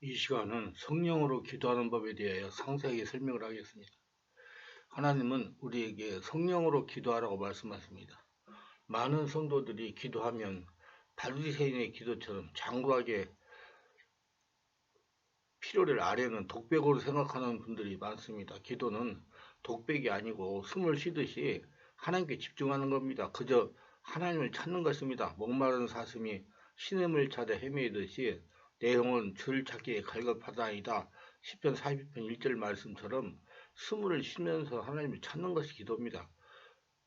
이 시간은 성령으로 기도하는 법에 대하여 상세하게 설명을 하겠습니다. 하나님은 우리에게 성령으로 기도하라고 말씀하십니다. 많은 성도들이 기도하면 바리새인의 기도처럼 장구하게 필요를 아뢰는 독백으로 생각하는 분들이 많습니다. 기도는 독백이 아니고 숨을 쉬듯이 하나님께 집중하는 겁니다. 그저 하나님을 찾는 것입니다. 목마른 사슴이 시냇물 찾아 헤매듯이 내 영혼 주를 찾기에 갈급하다이다. 시편 40편 1절 말씀처럼 숨을 쉬면서 하나님을 찾는 것이 기도입니다.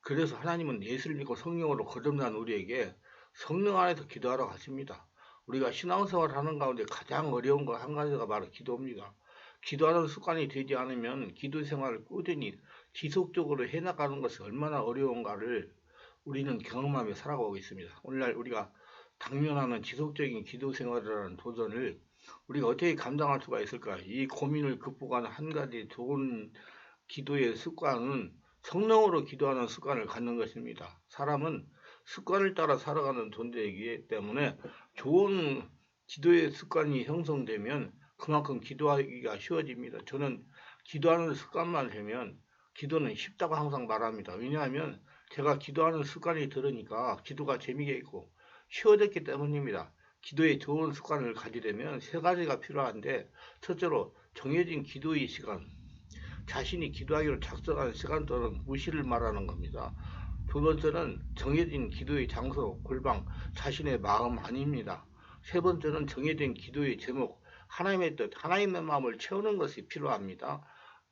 그래서 하나님은 예수를 믿고 성령으로 거듭난 우리에게 성령 안에서 기도하라고 하십니다. 우리가 신앙생활을 하는 가운데 가장 어려운 것 한 가지가 바로 기도입니다. 기도하는 습관이 되지 않으면 기도 생활을 꾸준히 지속적으로 해나가는 것이 얼마나 어려운가를 우리는 경험하며 살아가고 있습니다. 오늘날 우리가 당면하는 지속적인 기도 생활이라는 도전을 우리가 어떻게 감당할 수가 있을까? 이 고민을 극복하는 한 가지 좋은 기도의 습관은 성령으로 기도하는 습관을 갖는 것입니다. 사람은 습관을 따라 살아가는 존재이기 때문에 좋은 기도의 습관이 형성되면 그만큼 기도하기가 쉬워집니다. 저는 기도하는 습관만 되면 기도는 쉽다고 항상 말합니다. 왜냐하면 제가 기도하는 습관이 들으니까 기도가 재미가 있고 쉬워졌기 때문입니다. 기도에 좋은 습관을 가지려면 세 가지가 필요한데, 첫째로 정해진 기도의 시간, 자신이 기도하기로 작정한 시간 또는 무시를 말하는 겁니다. 두 번째는 정해진 기도의 장소, 골방, 자신의 마음 아닙니다. 세 번째는 정해진 기도의 제목, 하나님의 뜻, 하나님의 마음을 채우는 것이 필요합니다.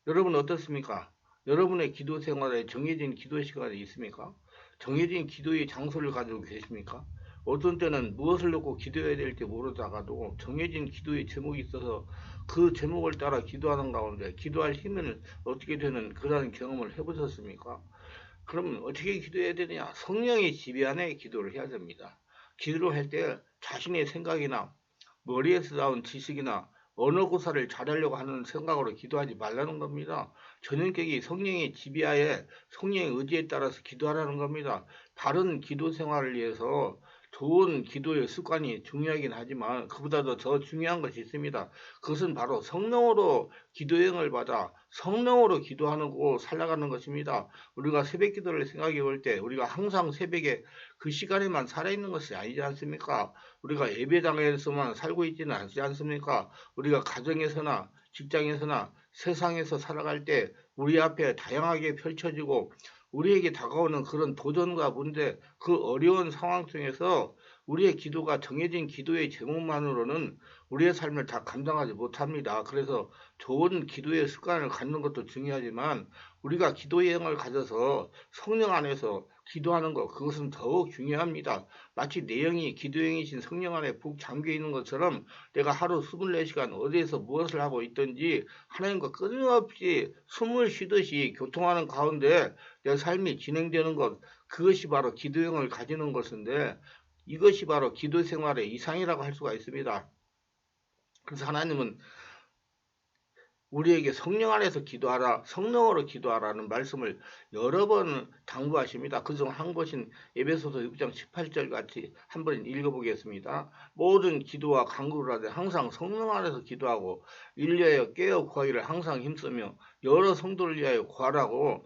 여러분 어떻습니까? 여러분의 기도 생활에 정해진 기도 시간이 있습니까? 정해진 기도의 장소를 가지고 계십니까? 어떤 때는 무엇을 놓고 기도해야 될지 모르다가도 정해진 기도의 제목이 있어서 그 제목을 따라 기도하는 가운데 기도할 힘을 얻게 되는 그런 경험을 해보셨습니까? 그럼 어떻게 기도해야 되느냐? 성령의 지배하에 기도를 해야 됩니다. 기도를 할 때 자신의 생각이나 머리에서 나온 지식이나 언어 구사를 잘하려고 하는 생각으로 기도하지 말라는 겁니다. 전인격이 성령의 지배하에 성령의 의지에 따라서 기도하라는 겁니다. 바른 기도 생활을 위해서 좋은 기도의 습관이 중요하긴 하지만 그보다도 더 중요한 것이 있습니다. 그것은 바로 성령으로 기도행을 받아 성령으로 기도하고 살아가는 것입니다. 우리가 새벽 기도를 생각해 볼 때 우리가 항상 새벽에 그 시간에만 살아있는 것이 아니지 않습니까? 우리가 예배당에서만 살고 있지는 않지 않습니까? 우리가 가정에서나 직장에서나 세상에서 살아갈 때 우리 앞에 다양하게 펼쳐지고 우리에게 다가오는 그런 도전과 문제, 그 어려운 상황 중에서 우리의 기도가 정해진 기도의 제목만으로는 우리의 삶을 다 감당하지 못합니다. 그래서 좋은 기도의 습관을 갖는 것도 중요하지만 우리가 기도 여행을 가져서 성령 안에서 기도하는 것, 그것은 더욱 중요합니다. 마치 내 영이 기도 여행이신 성령 안에 푹 잠겨 있는 것처럼 내가 하루 24시간 어디에서 무엇을 하고 있든지 하나님과 끊임없이 숨을 쉬듯이 교통하는 가운데 내 삶이 진행되는 것, 그것이 바로 기도형을 가지는 것인데 이것이 바로 기도 생활의 이상이라고 할 수가 있습니다. 그래서 하나님은 우리에게 성령 안에서 기도하라, 성령으로 기도하라는 말씀을 여러 번 당부하십니다. 그중 한 것인 에베소서 6장 18절 같이 한번 읽어보겠습니다. 모든 기도와 간구를 하되 항상 성령 안에서 기도하고 인류하여 깨어 구하기를 항상 힘쓰며 여러 성도를 위하여 구하라고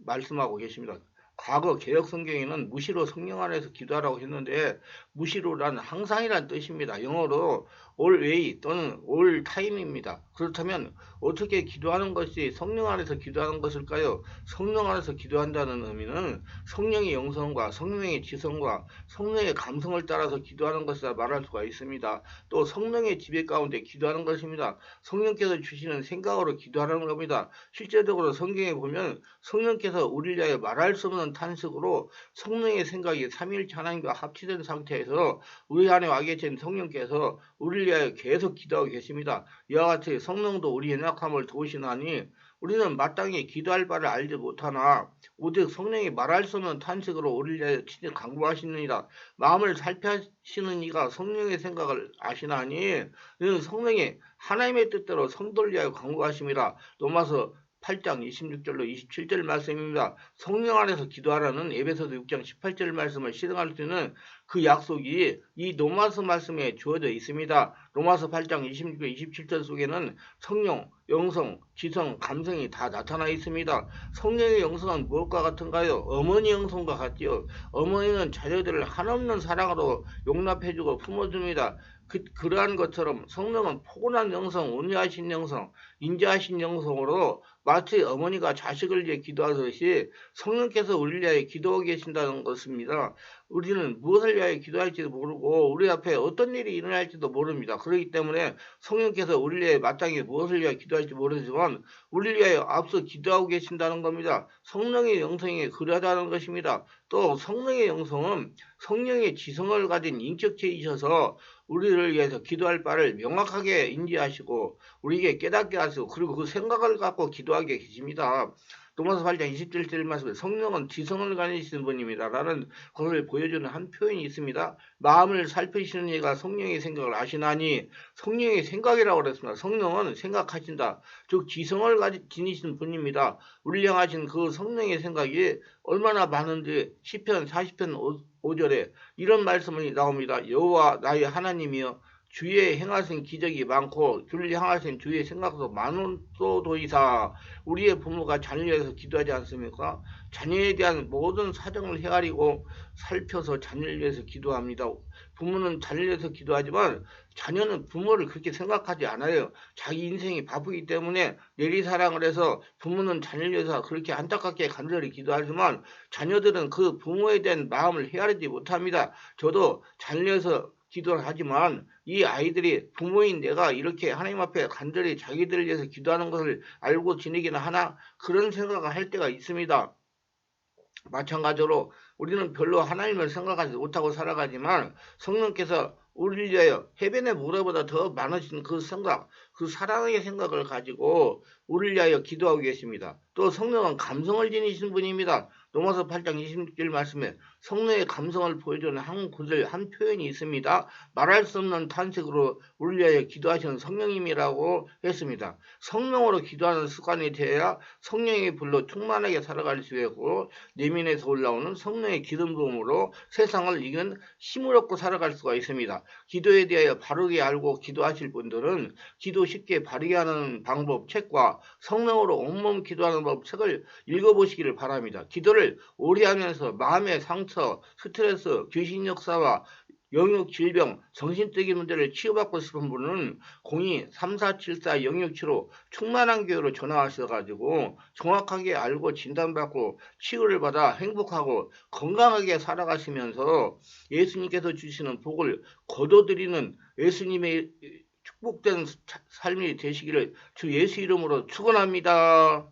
말씀하고 계십니다. 과거 개혁 성경에는 무시로 성령 안에서 기도하라고 했는데 무시로란 항상이란 뜻입니다. 영어로 always 또는 all time입니다. 그렇다면 어떻게 기도하는 것이 성령 안에서 기도하는 것일까요? 성령 안에서 기도한다는 의미는 성령의 영성과 성령의 지성과 성령의 감성을 따라서 기도하는 것이라 말할 수가 있습니다. 또 성령의 지배 가운데 기도하는 것입니다. 성령께서 주시는 생각으로 기도하는 겁니다. 실제적으로 성경에 보면 성령께서 우리를 위하여 말할 수 없는 탄식으로 성령의 생각이 삼위일체 하나님과 합치된 상태에서 우리 안에 와 계신 성령께서 우리를 위하여 계속 기도하고 계십니다. 이와 같이 성령도 우리 연약함을 도우시나니 우리는 마땅히 기도할 바를 알지 못하나 오직 성령이 말할 수 없는 탄식으로 우리를 위하여 친히 간구하시느니라. 마음을 살피시는 이가 성령의 생각을 아시나니 이는 성령이 하나님의 뜻대로 성도를 위하여 간구하심이라. 로마서 8장 26절로 27절 말씀입니다. 성령 안에서 기도하라는 에베소서 6장 18절 말씀을 실행할 수 있는 그 약속이 이 로마서 말씀에 주어져 있습니다. 로마서 8장 26절 27절 속에는 성령, 영성, 지성, 감성이 다 나타나 있습니다. 성령의 영성은 무엇과 같은가요? 어머니 영성과 같지요. 어머니는 자녀들을 한없는 사랑으로 용납해주고 품어줍니다. 그러한 것처럼 성령은 포근한 영성, 온유하신 영성, 인자하신 영성으로 마치 어머니가 자식을 위해 기도하듯이 성령께서 우리를 위하여 기도하고 계신다는 것입니다. 우리는 무엇을 위하여 기도할지도 모르고 우리 앞에 어떤 일이 일어날지도 모릅니다. 그렇기 때문에 성령께서 우리를 위하여 마땅히 무엇을 위하여 기도할지 모르지만 우리를 위하여 앞서 기도하고 계신다는 겁니다. 성령의 영성이 그러하다는 것입니다. 또 성령의 영성은 성령의 지성을 가진 인격체이셔서 우리를 위해서 기도할 바를 명확하게 인지하시고 우리에게 깨닫게 하시고 그리고 그 생각을 갖고 기도하게 계십니다. 로마서 8장 27절 말씀에 성령은 지성을 가지신 분입니다라는 것을 보여주는 한 표현이 있습니다. 마음을 살피시는 이가 성령의 생각을 아시나니 성령의 생각이라고 그랬습니다. 성령은 생각하신다. 즉 지성을 지니신 분입니다. 우리 향하신 그 성령의 생각이 얼마나 많은지 시편 40편 5절에 이런 말씀이 나옵니다. 여호와 나의 하나님이여 주의 행하신 기적이 많고 주를 향하신 주의 생각도 많은도이사. 우리의 부모가 자녀에 대해서 기도하지 않습니까? 자녀에 대한 모든 사정을 헤아리고 살펴서 자녀를 위해서 기도합니다. 부모는 자녀를 위해서 기도하지만 자녀는 부모를 그렇게 생각하지 않아요. 자기 인생이 바쁘기 때문에 내리사랑을 해서 부모는 자녀를 위해서 그렇게 안타깝게 간절히 기도하지만 자녀들은 그 부모에 대한 마음을 헤아리지 못합니다. 저도 자녀를 위해서 기도를 하지만 이 아이들이 부모인 내가 이렇게 하나님 앞에 간절히 자기들을 위해서 기도하는 것을 알고 지내기는 하나 그런 생각을 할 때가 있습니다. 마찬가지로 우리는 별로 하나님을 생각하지 못하고 살아가지만 성령께서 우리를 위하여 해변의 모래보다 더 많으신 그 생각, 그 사랑의 생각을 가지고 우리를 위하여 기도하고 계십니다. 또 성령은 감성을 지니신 분입니다. 로마서 8장 26절 말씀에 성령의 감성을 보여주는 한 구절, 한 표현이 있습니다. 말할 수 없는 탄식으로 우리를 위하여 기도하시는 성령님이라고 했습니다. 성령으로 기도하는 습관이 되어야 성령의 불로 충만하게 살아갈 수 있고 내면에서 올라오는 성령의 기름 부음으로 세상을 이긴 힘을 얻고 살아갈 수가 있습니다. 기도에 대하여 바르게 알고 기도하실 분들은 기도 쉽게 바르게 하는 방법 책과 성령으로 온몸 기도하는 법 책을 읽어보시기를 바랍니다. 기도를 오래 하면서 마음의 상처, 스트레스, 귀신 역사와 영육 질병, 정신적인 문제를 치유받고 싶은 분은 02-3474-0675 충만한 교회로 전화하셔가지고 정확하게 알고 진단받고 치유를 받아 행복하고 건강하게 살아가시면서 예수님께서 주시는 복을 거둬들이는 예수님의 축복된 삶이 되시기를 주 예수 이름으로 축원합니다.